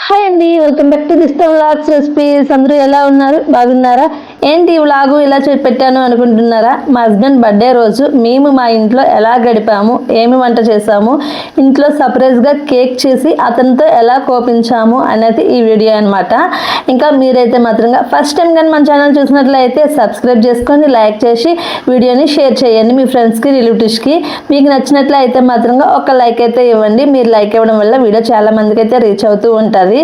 Hi అండి, welcome back to దిస్టమ్ vlogs recipes. అందరూ ఎలా ఉన్నారు? బాగున్నారా? ఏంటి ఈ వ్లాగు ఇలా పెట్టాను అనుకుంటున్నారా? మా హస్బెండ్ బర్త్డే రోజు మేము మా ఇంట్లో ఎలా గడిపాము, ఏమి వంట చేసాము, ఇంట్లో సర్ప్రైజ్గా కేక్ చేసి అతనితో ఎలా కోపించాము అనేది ఈ వీడియో అనమాట. ఇంకా మీరైతే మాత్రంగా ఫస్ట్ టైం కానీ మన ఛానల్ చూసినట్లయితే సబ్స్క్రైబ్ చేసుకొని లైక్ చేసి వీడియోని షేర్ చేయండి మీ ఫ్రెండ్స్కి, రిలేటివ్స్కి. మీకు నచ్చినట్లయితే మాత్రంగా ఒక లైక్ అయితే ఇవ్వండి. మీరు లైక్ ఇవ్వడం వల్ల వీడియో చాలా మందికి అయితే రీచ్ అవుతూ ఉంటుంది.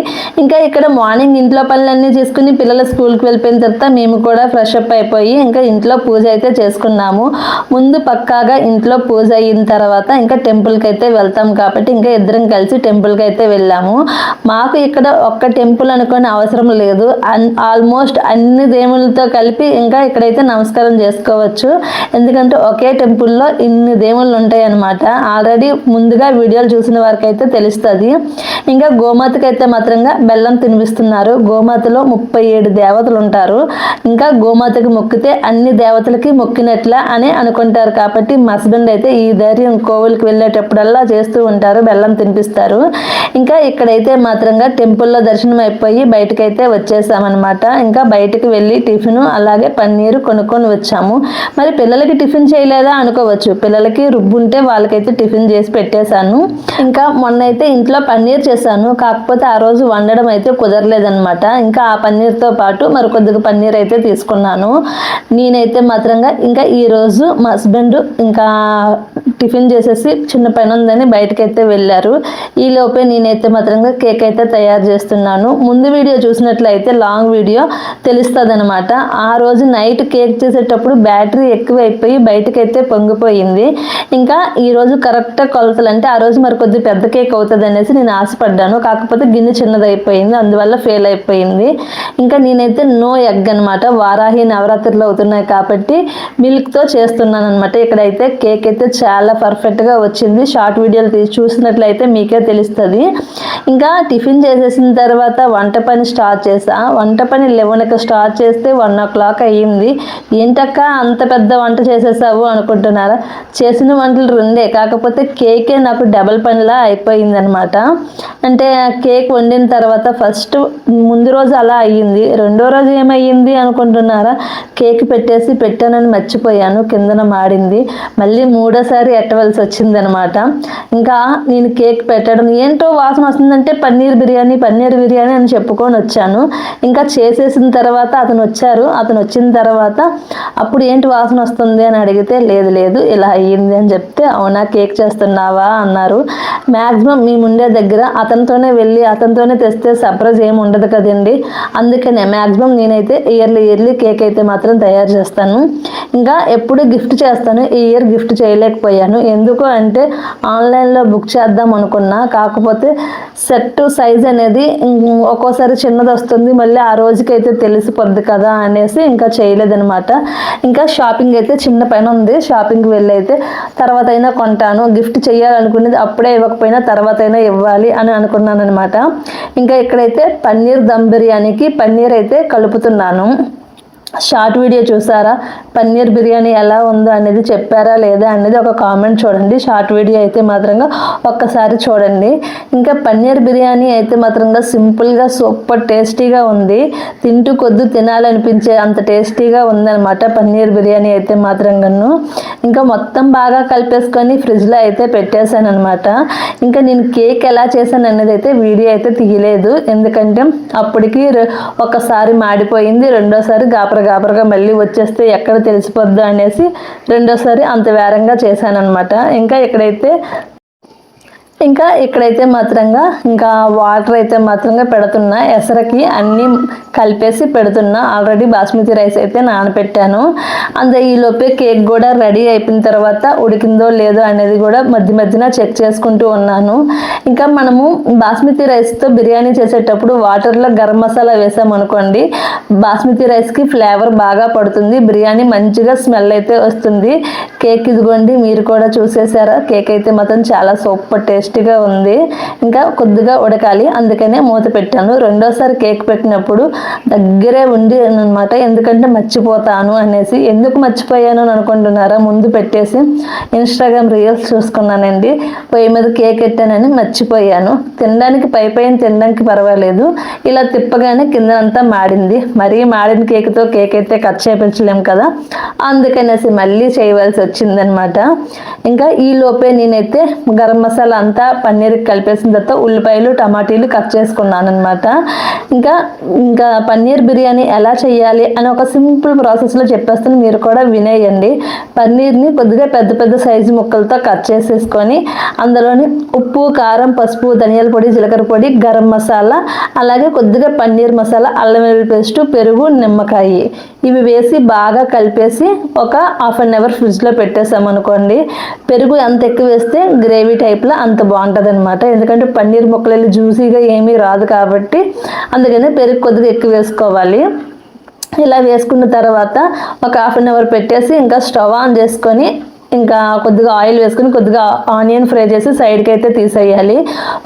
ఇంకా ఇక్కడ మార్నింగ్ ఇంట్లో పనులన్నీ చేసుకుని పిల్లల స్కూల్కి వెళ్ళిపోయిన తర్వాత మేము కూడా ఫ్రెష్ అప్ అయిపోయి ఇంకా ఇంట్లో పూజ అయితే చేసుకున్నాము. ముందు పక్కాగా ఇంట్లో పూజ అయిన తర్వాత ఇంకా టెంపుల్కి అయితే వెళ్తాం కాబట్టి ఇంకా ఇద్దరం కలిసి టెంపుల్కి అయితే వెళ్ళాము. మాకు ఇక్కడ ఒక్క టెంపుల్ అనుకునే అవసరం లేదు, ఆల్మోస్ట్ అన్ని దేవుళ్ళతో కలిపి ఇంకా ఇక్కడైతే నమస్కారం చేసుకోవచ్చు. ఎందుకంటే ఒకే టెంపుల్లో ఇన్ని దేవుళ్ళు ఉంటాయి అన్నమాట. ఆల్రెడీ ముందుగా వీడియోలు చూసిన వారికి అయితే తెలుస్తుంది. ఇంకా గోమాతకి అయితే మాత్రంగా బెల్లం తినిపిస్తున్నారు. గోమాతలో 37 దేవతలు ఉంటారు. ఇంకా గోమాతకి మొక్కితే అన్ని దేవతలకి మొక్కినట్ల అని అనుకుంటారు కాబట్టి మా హస్బెండ్ అయితే ఈ ధైర్యం కోవిల్కి వెళ్ళేటప్పుడల్లా చేస్తూ ఉంటారు, బెల్లం తినిపిస్తారు. ఇంకా ఇక్కడైతే మాత్రంగా టెంపుల్లో దర్శనం అయిపోయి బయటకైతే వచ్చేసామన్నమాట. ఇంకా బయటకు వెళ్ళి టిఫిన్ అలాగే పన్నీరు కొనుక్కొని వచ్చాము. మరి పిల్లలకి టిఫిన్ చేయలేదా అనుకోవచ్చు, పిల్లలకి రుబ్బుంటే వాళ్ళకైతే టిఫిన్ చేసి పెట్టేశాను. ఇంకా మొన్న అయితే ఇంట్లో పన్నీర్ చేశాను, కాకపోతే ఆ రోజు వండడం అయితే కుదరలేదనమాట. ఇంకా ఆ పన్నీర్తో పాటు మరి కొద్దిగా పన్నీర్ అయితే తీసుకున్నాను. నేనైతే మాత్రంగా ఇంకా ఈరోజు మా హస్బెండ్ ఇంకా టిఫిన్ చేసేసి చిన్న పని ఉందని బయటకైతే వెళ్ళారు. ఈ లోపే నేనైతే మాత్రంగా కేక్ అయితే తయారు చేస్తున్నాను. ముందు వీడియో చూసినట్లయితే లాంగ్ వీడియో తెలుస్తుంది అనమాట. ఆ రోజు నైట్ కేక్ చేసేటప్పుడు బ్యాటరీ ఎక్కువైపోయి బయటకైతే పొంగిపోయింది. ఇంకా ఈరోజు కరెక్ట్ కొలతలు అంటే ఆ రోజు మరి కొద్దిగా పెద్ద కేక్ అవుతుంది అనేసి నేను ఆశపడ్డాను, కాకపోతే గిన్నె చిన్నదైపోయింది, అందువల్ల ఫెయిల్ అయిపోయింది. ఇంకా నేనైతే నో ఎగ్ అనమాట. వారాహి నవరాత్రులు అవుతున్నాయి కాబట్టి మిల్క్తో చేస్తున్నాను అనమాట. ఇక్కడైతే కేక్ అయితే చాలా పర్ఫెక్ట్గా వచ్చింది. షార్ట్ వీడియోలు చూసినట్లయితే మీకే తెలుస్తుంది. ఇంకా టిఫిన్ చేసేసిన తర్వాత వంట పని స్టార్ట్ చేసా. వంట పని 11కి స్టార్ట్ చేస్తే 1 o'clock అయ్యింది. ఏంటక్క అంత పెద్ద వంట చేసేసావు అనుకుంటున్నారా? చేసిన వంటలు 2, కాకపోతే కేకే నాకు డబల్ పనిలా అయిపోయింది అనమాట. అంటే కేక్ వండిన తర్వాత ఫస్ట్ ముందు రోజు అలా అయ్యింది, రెండో రోజు ఏమయ్యింది అనుకుంటున్నారా? కేక్ పెట్టానని మర్చిపోయాను, కిందన మాడింది. మళ్ళీ మూడోసారి ఎట్టవలసి వచ్చింది అనమాట. ఇంకా నేను కేక్ పెట్టడం ఏంటో వాసన వస్తుందంటే పన్నీర్ బిర్యానీ అని చెప్పుకొని వచ్చాను. ఇంకా చేసేసిన తర్వాత అతను వచ్చిన తర్వాత అప్పుడు ఏంటి వాసన వస్తుంది అని అడిగితే లేదు ఇలా అయ్యింది అని చెప్తే అవునా కేక్ చేస్తున్నావా అన్నారు. మ్యాక్సిమం మేము ఉండే దగ్గర అతనితోనే వెళ్ళి అతనితోనే తెస్తే సర్ప్రైజ్ ఏమి ఉండదు కదండి. అందుకనే మ్యాక్సిమం నేనైతే ఇయర్లీ కేక్ అయితే మాత్రం తయారు చేస్తాను. ఇంకా ఎప్పుడు గిఫ్ట్ చేస్తాను, ఈ ఇయర్ గిఫ్ట్ చేయలేకపోయాను. ఎందుకు అంటే ఆన్లైన్లో బుక్ చేద్దాం అనుకున్నా, కాకపోతే సెట్ సైజ్ అనేది ఒక్కోసారి చిన్నది వస్తుంది, మళ్ళీ ఆ రోజుకైతే తెలిసిపోద్ది కదా అనేసి ఇంకా చేయలేదనమాట. ఇంకా షాపింగ్ అయితే చిన్న పని ఉంది, షాపింగ్కి వెళ్ళి అయితే తర్వాత అయినా కొంటాను. గిఫ్ట్ చేయాలనుకునేది అప్పుడే ఇవ్వకపోయినా తర్వాత అయినా ఇవ్వాలి అని అనుకున్నాను అనమాట. ఇంకా ఇక్కడైతే పన్నీర్ దమ్ బిర్యానీకి పన్నీర్ అయితే కలుపుతున్నాను. షార్ట్ వీడియో చూసారా? పన్నీర్ బిర్యానీ ఎలా ఉందో అనేది చెప్పారా లేదా అనేది ఒక కామెంట్ చూడండి. షార్ట్ వీడియో అయితే మాత్రంగా ఒక్కసారి చూడండి. ఇంకా పన్నీర్ బిర్యానీ అయితే మాత్రంగా సింపుల్గా సూపర్ టేస్టీగా ఉంది. తింటూ కొద్ది తినాలనిపించే అంత టేస్టీగా ఉందన్నమాట పన్నీర్ బిర్యానీ అయితే మాత్రంగాను. ఇంకా మొత్తం బాగా కలిపేసుకొని ఫ్రిడ్జ్లో అయితే పెట్టేశాను అనమాట. ఇంకా నేను కేక్ ఎలా చేశాను అనేది అయితే వీడియో అయితే తీయలేదు, ఎందుకంటే అప్పటికి ఒకసారి మాడిపోయింది, రెండోసారి గాబరగా మళ్ళీ వచ్చేస్తే ఎక్కడ తెలిసిపోద్దు అనేసి రెండోసారి అంత వేరంగా చేశాను అనమాట. ఇంకా ఇక్కడైతే మాత్రంగా ఇంకా వాటర్ అయితే మాత్రంగా పెడుతున్నా, ఎసరకి అన్నీ కలిపేసి పెడుతున్నా. ఆల్రెడీ బాస్మతి రైస్ అయితే నానబెట్టాను. ఈలోపే కేక్ కూడా రెడీ అయిపోయిన తర్వాత ఉడికిందో లేదో అనేది కూడా మధ్యన చెక్ చేసుకుంటూ ఉన్నాను. ఇంకా మనము బాస్మతి రైస్తో బిర్యానీ చేసేటప్పుడు వాటర్లో గరం మసాలా వేసామనుకోండి, బాస్మతి రైస్కి ఫ్లేవర్ బాగా పడుతుంది, బిర్యానీ మంచిగా స్మెల్ అయితే వస్తుంది. కేక్ ఇదిగోండి, మీరు కూడా చూసేసారా? కేక్ అయితే మాత్రం చాలా సూపర్ టేస్ట్ టేస్టీగా ఉంది. ఇంకా కొద్దిగా ఉడకాలి, అందుకనే మూత పెట్టాను. రెండోసారి కేక్ పెట్టినప్పుడు దగ్గరే ఉండి అనమాట, ఎందుకంటే మర్చిపోతాను అనేసి. ఎందుకు మర్చిపోయాను అని అనుకుంటున్నారా? ముందు పెట్టేసి ఇన్స్టాగ్రామ్ రీల్స్ చూసుకున్నానండి, పొయ్యి మీద కేక్ పెట్టానని మర్చిపోయాను. తినడానికి పైన తినడానికి పర్వాలేదు, ఇలా తిప్పగానే కింద అంతా మాడింది. మరీ మాడిన కేక్తో కేక్ అయితే కట్ చేయించలేం కదా, అందుకనేసి మళ్ళీ చేయవలసి వచ్చిందనమాట. ఇంకా ఈ లోపే నేనైతే గరం మసాలా అంతా పన్నీర్కి కలిపేసిన తర్వాత ఉల్లిపాయలు టమాటీలు కట్ చేసుకున్నాను అనమాట. ఇంకా పన్నీర్ బిర్యానీ ఎలా చేయాలి అని ఒక సింపుల్ ప్రాసెస్లో చెప్పేస్తాను, మీరు కూడా వినేయండి. పన్నీర్ని కొద్దిగా పెద్ద పెద్ద సైజు ముక్కలతో కట్ చేసేసుకొని అందులోని ఉప్పు, కారం, పసుపు, ధనియాల పొడి, జీలకర్ర పొడి, గరం మసాలా, అలాగే కొద్దిగా పన్నీర్ మసాలా, అల్లం వెల్లుల్లి పేస్ట్, పెరుగు, నిమ్మకాయ ఇవి వేసి బాగా కలిపేసి ఒక హాఫ్ అన్ అవర్ ఫ్రిడ్జ్లో పెట్టేసామనుకోండి. పెరుగు ఎంత ఎక్కువ వేస్తే గ్రేవీ టైప్లో అంత బాగుంటుంది అనమాట, ఎందుకంటే పన్నీర్ ముక్కలు జ్యూసీగా ఏమీ రాదు కాబట్టి అందుకనే పెరుగు కొద్దిగా ఎక్కువ వేసుకోవాలి. ఇలా వేసుకున్న తర్వాత ఒక హాఫ్ అన్ అవర్ పెట్టేసి ఇంకా స్టవ్ ఆన్ చేసుకొని ఇంకా కొద్దిగా ఆయిల్ వేసుకొని కొద్దిగా ఆనియన్ ఫ్రై చేసి సైడ్కి అయితే తీసేయాలి.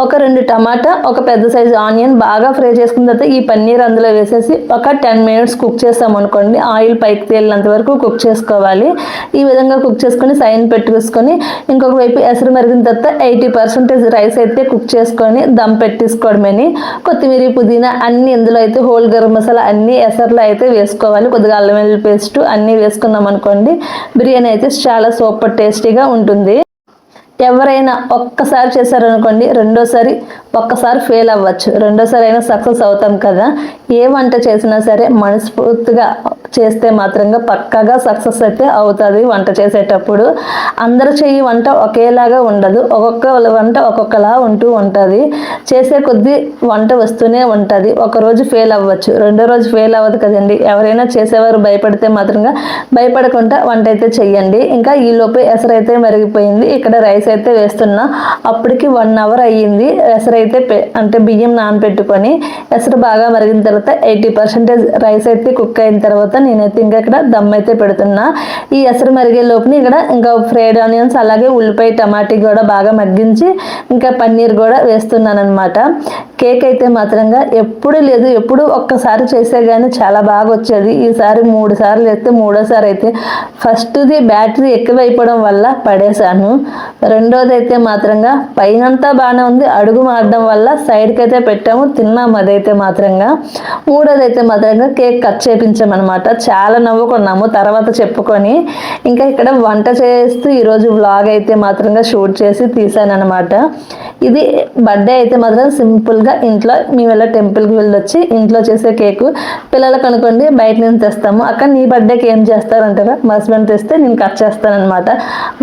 ఒక 2 టమాటా, ఒక పెద్ద సైజు ఆనియన్ బాగా ఫ్రై చేసుకున్న తర్వాత ఈ పన్నీర్ అందులో వేసేసి ఒక 10 మినిట్స్ కుక్ చేస్తాం అనుకోండి. ఆయిల్ పైకి తేలినంత వరకు కుక్ చేసుకోవాలి. ఈ విధంగా కుక్ చేసుకొని సైడ్ పెట్టేసుకొని ఇంకొక వైపు ఎసరు మరిగిన తర్వాత 80% రైస్ అయితే కుక్ చేసుకొని దమ్ పెట్టేసుకోవడమని. కొత్తిమీర, పుదీనా అన్ని ఇందులో అయితే హోల్ గరం మసాలా అన్ని ఎసర్లో అయితే వేసుకోవాలి. కొద్దిగా అల్లం వెల్లుల్లి పేస్ట్ అన్నీ వేసుకున్నాం అనుకోండి, బిర్యానీ అయితే చాలా సూపర్ టేస్టీగా ఉంటుంది. ఎవరైనా ఒక్కసారి చేశారనుకోండి, రెండోసారి ఒక్కసారి ఫెయిల్ అవ్వచ్చు, రెండోసారి అయినా సక్సెస్ అవుతాం కదా. ఏ వంట చేసినా సరే మనస్ఫూర్తిగా చేస్తే మాత్రంగా పక్కాగా సక్సెస్ అయితే అవుతుంది. వంట చేసేటప్పుడు అందరు చెయ్యి వంట ఒకేలాగా ఉండదు, ఒక్కొక్క వంట ఒక్కొక్కలా ఉంటూ ఉంటుంది. చేసే కొద్దీ వంట వస్తూనే ఉంటుంది. ఒకరోజు ఫెయిల్ అవ్వచ్చు, రెండో రోజు ఫెయిల్ అవ్వదు కదండి. ఎవరైనా చేసేవారు భయపడితే మాత్రంగా భయపడకుండా వంట అయితే చెయ్యండి. ఇంకా ఈ లోపే ఎసరు అయితే మరిగిపోయింది. ఇక్కడ రైస్ అయితే వేస్తున్నా. అప్పటికి 1 అవర్ అయ్యింది. ఎసరు అయితే అంటే బియ్యం నానబెట్టుకొని ఎసరు బాగా మరిగిన తర్వాత 80% రైస్ అయితే కుక్ అయిన తర్వాత నేనైతే ఇంకా ఇక్కడ దమ్ అయితే పెడుతున్నా. ఈ ఎసరు మరిగే లోపుని ఇక్కడ ఇంకా ఫ్రైడ్ ఆనియన్స్ అలాగే ఉల్లిపాయ, టమాటీ కూడా బాగా మగ్గించి ఇంకా పన్నీర్ కూడా వేస్తున్నాను అనమాట. కేక్ అయితే మాత్రంగా ఎప్పుడు లేదు, ఎప్పుడు ఒక్కసారి చేసే కానీ చాలా బాగా వచ్చేది. ఈసారి 3 సార్లు చేస్తే మూడోసారి అయితే ఫస్ట్ది బ్యాటరీ ఎక్కువైపోవడం వల్ల పడేశాను. రెండోది అయితే మాత్రంగా పైనంతా బాగానే ఉంది, అడుగు మారడం వల్ల సైడ్కి అయితే పెట్టాము, తిన్నాము అదైతే మాత్రంగా. మూడోది అయితే మాత్రంగా కేక్ కట్ చేయించామన్నమాట. చాలా నవ్వుకున్నాము తర్వాత చెప్పుకొని. ఇంకా ఇక్కడ వంట చేస్తూ ఈరోజు వ్లాగ్ అయితే మాత్రంగా షూట్ చేసి తీసాను అనమాట. ఇది బర్త్డే అయితే మాత్రం సింపుల్గా ఇంట్లో మేము ఇలా టెంపుల్కి వెళ్ళొచ్చి ఇంట్లో చేసే కేకు. పిల్లలకు అనుకోండి బయట నుంచి తెస్తాము, అక్క నీ బర్త్డేకి ఏం చేస్తారంటారా, మా హస్బెండ్ తెస్తే నేను కట్ చేస్తానమాట.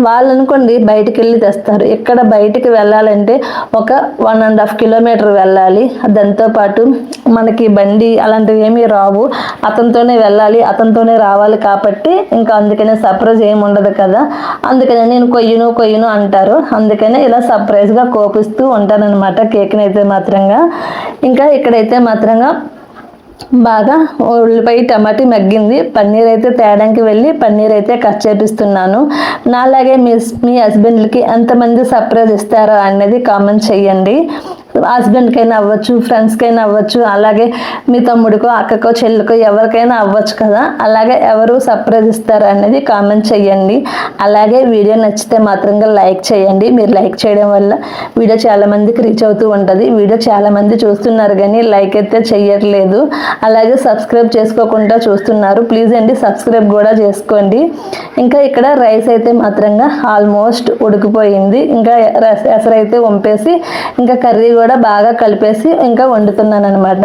వాళ్ళు అనుకోండి బయటికి వెళ్ళి తెస్తారు. ఇక్కడ బయటికి వెళ్ళాలంటే ఒక 1.5 కిలోమీటర్ వెళ్ళాలి. దాంతోపాటు మనకి బండి అలాంటివి ఏమీ రావు, అతనితోనే వెళ్ళాలి, అతనితోనే రావాలి. కాబట్టి ఇంకా అందుకనే సర్ప్రైజ్ ఏమి ఉండదు కదా, అందుకనే నేను కొయ్యను అంటారు. అందుకనే ఇలా సర్ప్రైజ్గా కోపిస్తూ ఉంటానన్నమాట కేక్ని అయితే మాత్రంగా. ఇంకా ఇక్కడైతే మాత్రంగా బాగా ఉల్లిపాయ, టమాటీ మగ్గింది. పన్నీర్ అయితే తేడానికి వెళ్ళి పన్నీర్ అయితే కట్ చేపిస్తున్నాను. నాలాగే మీ హస్బెండ్లకి ఎంతమంది సర్ప్రైజ్ ఇస్తారో అనేది కామెంట్ చేయండి. హస్బెండ్కైనా అవ్వచ్చు, ఫ్రెండ్స్కైనా అవ్వచ్చు, అలాగే మీ తమ్ముడికో, అక్కకో, చెల్లికో ఎవరికైనా అవ్వచ్చు కదా. అలాగే ఎవరు సర్ప్రైజ్ ఇస్తారు అనేది కామెంట్ చేయండి. అలాగే వీడియో నచ్చితే మాత్రంగా లైక్ చేయండి. మీరు లైక్ చేయడం వల్ల వీడియో చాలామందికి రీచ్ అవుతూ ఉంటుంది. వీడియో చాలామంది చూస్తున్నారు కానీ లైక్ అయితే చెయ్యట్లేదు. అలాగే సబ్స్క్రైబ్ చేసుకోకుండా చూస్తున్నారు, ప్లీజ్ అండి సబ్స్క్రైబ్ కూడా చేసుకోండి. ఇంకా ఇక్కడ రైస్ అయితే మాత్రంగా ఆల్మోస్ట్ ఉడికిపోయింది. ఇంకా ఎసరైతే వంపేసి ఇంకా కర్రీ కూడా బాగా కలిపేసి ఇంకా వండుతున్నాను అనమాట.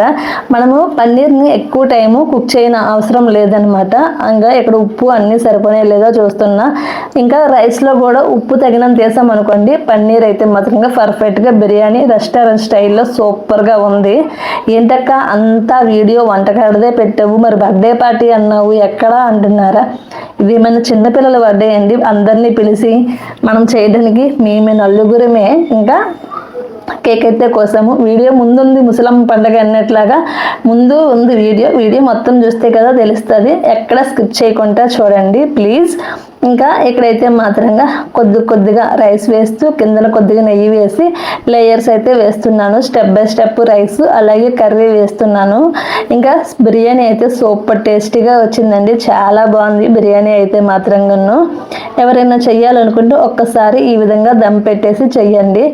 మనము పన్నీర్ని ఎక్కువ టైము కుక్ చేయని అవసరం లేదనమాట. ఇంకా ఇక్కడ ఉప్పు అన్నీ సరిపోయే లేదో చూస్తున్నా. ఇంకా రైస్లో కూడా ఉప్పు తగినంత వేసాం అనుకోండి, పన్నీర్ అయితే మాత్రంగా పర్ఫెక్ట్గా బిర్యానీ రెస్టారెంట్ స్టైల్లో సూపర్గా ఉంది. ఏంటక్క అంతా వీడియో వంటకాడదే పెట్టావు, మరి బర్త్డే పార్టీ అన్నావు ఎక్కడా అంటున్నారా? ఇది మన చిన్నపిల్లల బర్త్డే అండి. అందరినీ పిలిచి మనం చేయడానికి మేమే నలుగురమే. ఇంకా కేక్ అయితే కోసము. వీడియో ముందుంది ముసలమ్మ పండగ అన్నట్లాగా ముందు ఉంది వీడియో మొత్తం చూస్తే కదా తెలుస్తుంది. ఎక్కడ స్కిప్ చేయకుండా చూడండి ప్లీజ్. ఇంకా ఇక్కడైతే మాత్రంగా కొద్దిగా రైస్ వేస్తూ కిందన కొద్దిగా నెయ్యి వేసి లేయర్స్ అయితే వేస్తున్నాను. స్టెప్ బై స్టెప్ రైస్ అలాగే కర్రీ వేస్తున్నాను. ఇంకా బిర్యానీ అయితే సూపర్ టేస్టీగా వచ్చిందండి. చాలా బాగుంది బిర్యానీ అయితే మాత్రంగాను. ఎవరైనా చెయ్యాలనుకుంటే ఒక్కసారి ఈ విధంగా దమ్ పెట్టేసి చెయ్యండి.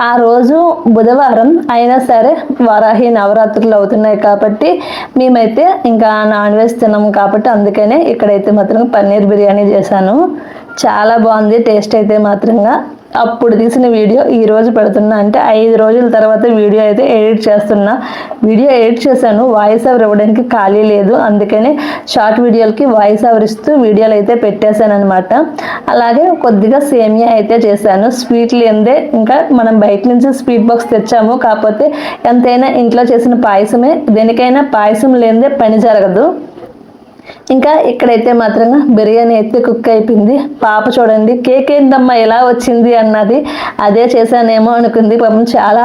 ఆ రోజు బుధవారం అయినా సరే వారాహి నవరాత్రులు అవుతున్నాయి కాబట్టి మేమైతే ఇంకా నాన్ వెజ్ తినము కాబట్టి అందుకనే ఇక్కడైతే మాత్రం పన్నీర్ బిర్యానీ చేశాను. చాలా బాగుంది టేస్ట్ అయితే మాత్రంగా. అప్పుడు తీసిన వీడియో ఈ రోజు పెడుతున్నా, అంటే 5 రోజుల తర్వాత వీడియో అయితే ఎడిట్ చేస్తున్నా. వీడియో ఎడిట్ చేశాను, వాయిస్ ఓవర్ ఇవ్వడానికి ఖాళీ లేదు, అందుకని షార్ట్ వీడియోలకి వాయిస్ ఓవర్ ఇస్తూ వీడియోలు అయితే పెట్టేశాను అనమాట. అలాగే కొద్దిగా సేమియా అయితే చేశాను. స్వీట్ లేనిదే, ఇంకా మనం బయట నుంచి స్వీట్ బాక్స్ తెచ్చాము, కాకపోతే ఎంతైనా ఇంట్లో చేసిన పాయసమే, దేనికైనా పాయసం లేనిదే పని జరగదు. ఇంకా ఇక్కడైతే మాత్రంగా బిర్యానీ అయితే కుక్ అయిపోయింది. పాప చూడండి కేక్ ఏంటమ్మా ఎలా వచ్చింది అన్నది, అదే చేశానేమో అనుకుంది. పాపం చాలా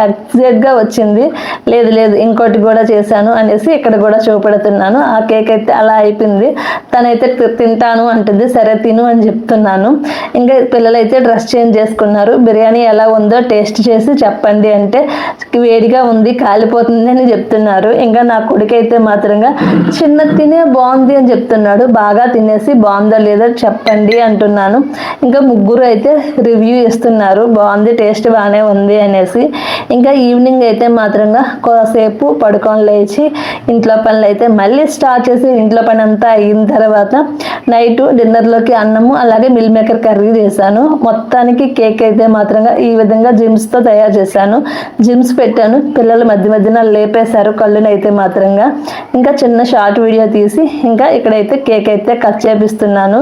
ఎగ్జాక్ట్గా వచ్చింది. లేదు ఇంకోటి కూడా చేశాను అనేసి ఇక్కడ కూడా చూపెడుతున్నాను. ఆ కేక్ అయితే అలా అయిపోయింది. తనైతే తింటాను అంటుంది, సరే తిను అని చెప్తున్నాను. ఇంకా పిల్లలైతే డ్రెస్ చేంజ్ చేసుకున్నారు. బిర్యానీ ఎలా ఉందో టేస్ట్ చేసి చెప్పండి అంటే వేడిగా ఉంది కాలిపోతుంది అని చెప్తున్నారు. ఇంకా నా కొడుకైతే మాత్రంగా చిన్న తినే బాగుంది అని చెప్తున్నాడు. బాగా తినేసి బాగుందో లేదో చెప్పండి అంటున్నాను. ఇంకా ముగ్గురు అయితే రివ్యూ ఇస్తున్నారు, బాగుంది టేస్ట్ బాగానే ఉంది అనేసి. ఇంకా ఈవినింగ్ అయితే మాత్రంగా కొద్దిసేపు పడుకొని లేచి ఇంట్లో పనులు అయితే మళ్ళీ స్టార్ట్ చేసి ఇంట్లో పని అంతా అయిన తర్వాత నైట్ డిన్నర్లోకి అన్నము అలాగే మిల్ మేకర్ కర్రీ చేశాను. మొత్తానికి కేక్ అయితే మాత్రంగా ఈ విధంగా జిమ్స్తో తయారు చేశాను. జిమ్స్ పెట్టాను, పిల్లలు మధ్యన లేపేశారు కళ్ళునైతే మాత్రంగా. ఇంకా చిన్న షార్ట్ వీడియో తీసి ఇంకా ఇక్కడైతే కేక్ అయితే కట్ చేపిస్తున్నాను.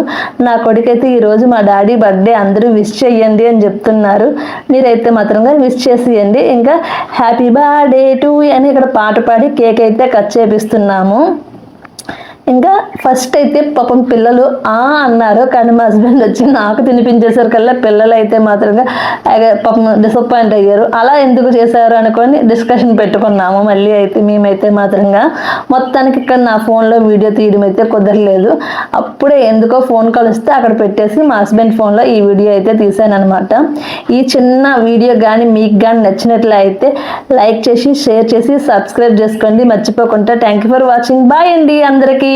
నా కొడుకైతే ఈరోజు మా డాడీ బర్త్డే, అందరూ విష్ చెయ్యండి అని చెప్తున్నారు. మీరైతే మాత్రంగా విష్ చేసేయండి. ఇంకా హ్యాపీ బర్త్డే టు అని ఇక్కడ పాట పాడి కేక్ అయితే కట్ చేపిస్తున్నాము. ఇంకా ఫస్ట్ అయితే పాపం పిల్లలు అన్నారు, కానీ మా హస్బెండ్ వచ్చి నాకు తినిపించేసరికల్లా పిల్లలు అయితే మాత్రంగా పాపం డిసప్పాయింట్ అయ్యారు. అలా ఎందుకు చేశారు అనుకొని డిస్కషన్ పెట్టుకున్నాము. మళ్ళీ అయితే మేమైతే మాత్రంగా మొత్తానికి ఇక్కడ నా ఫోన్లో వీడియో తీయడం అయితే కుదరలేదు. అప్పుడే ఎందుకో ఫోన్ కాల్ వస్తే అక్కడ పెట్టేసి మా హస్బెండ్ ఫోన్లో ఈ వీడియో అయితే తీసాను అనమాట. ఈ చిన్న వీడియో కానీ మీకు కానీ నచ్చినట్లయితే లైక్ చేసి షేర్ చేసి సబ్స్క్రైబ్ చేసుకోండి మర్చిపోకుండా. Thank you for watching. Bye అండి అందరికీ.